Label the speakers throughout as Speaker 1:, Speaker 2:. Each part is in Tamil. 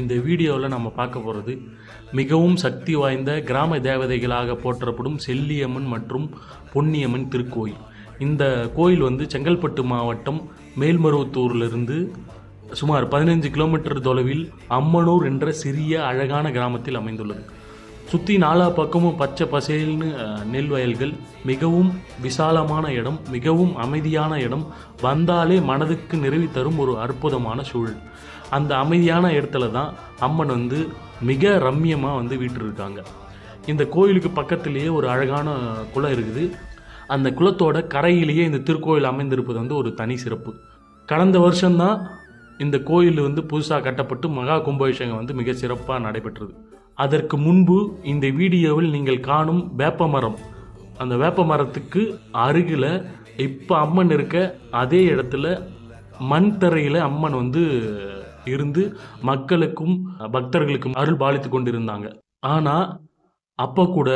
Speaker 1: இந்த வீடியோவில் நம்ம பார்க்க போகிறது மிகவும் சக்தி வாய்ந்த கிராம தேவதைகளாக போற்றப்படும் செல்லியம்மன் மற்றும் பொன்னியம்மன் திருக்கோயில். இந்த கோயில் வந்து செங்கல்பட்டு மாவட்டம் மேல்மருவத்தூரிலிருந்து சுமார் 15 கிலோமீட்டர் தொலைவில் அம்மனூர் என்ற சிறிய அழகான கிராமத்தில் அமைந்துள்ளது. சுற்றி நாலா பக்கமும் பச்சை பசேல்னு நெல் வயல்கள், மிகவும் விசாலமான இடம், மிகவும் அமைதியான இடம், வந்தாலே மனதுக்கு நிறைவு தரும் ஒரு அற்புதமான சூழல். அந்த அமைதியான இடத்துல தான் அம்மன் வந்து மிக ரம்மியமாக வந்து வீற்றிருக்காங்க. இந்த கோயிலுக்கு பக்கத்திலேயே ஒரு அழகான குளம் இருக்குது. அந்த குளத்தோட கரையிலேயே இந்த திருக்கோயில் அமைந்திருப்பது வந்து ஒரு தனி சிறப்பு. கடந்த வருஷம்தான் இந்த கோயில் வந்து புதுசாக கட்டப்பட்டு மகா கும்பாபிஷேகம் வந்து மிக சிறப்பாக நடைபெற்றது. அதற்கு முன்பு இந்த வீடியோவில் நீங்கள் காணும் வேப்ப மரம், அந்த வேப்ப மரத்துக்கு அருகில் இப்போ அம்மன் இருக்க அதே இடத்துல மண் தரையில் அம்மன் வந்து இருந்து மக்களுக்கும் பக்தர்களுக்கும் அருள் பாலித்து கொண்டிருந்தாங்க. ஆனால் அப்போ கூட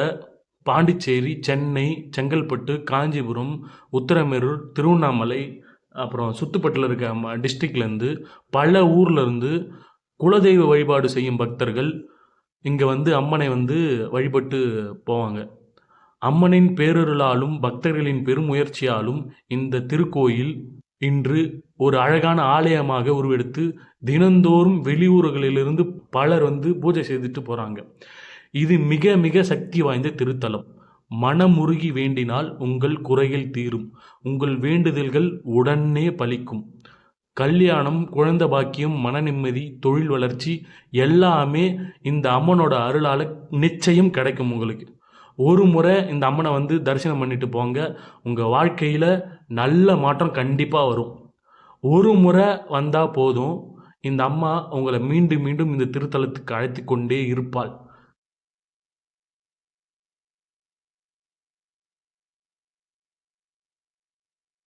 Speaker 1: பாண்டிச்சேரி, சென்னை, செங்கல்பட்டு, காஞ்சிபுரம், உத்திரமேரூர், திருவண்ணாமலை, அப்புறம் சுத்துப்பட்டில் இருக்க டிஸ்ட்ரிக்ட்லேருந்து பல ஊர்லேருந்து குலதெய்வ வழிபாடு செய்யும் பக்தர்கள் இங்கே வந்து அம்மனை வந்து வழிபட்டு போவாங்க. அம்மனின் பேரருளாலும் பக்தர்களின் பெருமுயற்சியாலும் இந்த திருக்கோயில் இன்று ஒரு அழகான ஆலயமாக உருவெடுத்து தினந்தோறும் வெளியூர்களிலிருந்து பலர் வந்து பூஜை செய்துட்டு போகிறாங்க. இது மிக மிக சக்தி வாய்ந்த திருத்தலம். மனமுருகி வேண்டினால் உங்கள் குறைகள் தீரும், உங்கள் வேண்டுதல்கள் உடனே பலிக்கும். கல்யாணம், குழந்தை பாக்கியம், மன நிம்மதி, தொழில் வளர்ச்சி எல்லாமே இந்த அம்மனோட அருளால் நிச்சயம் கிடைக்கும். உங்களுக்கு ஒரு முறை இந்த அம்மனை வந்து தரிசனம் பண்ணிட்டு போங்க, உங்கள் வாழ்க்கையில் நல்ல மாற்றம் கண்டிப்பாக வரும். ஒரு முறை வந்தால் போதும், இந்த அம்மா உங்களை மீண்டும் மீண்டும் இந்த திருத்தலத்துக்கு அழைத்து கொண்டே இருப்பாள்.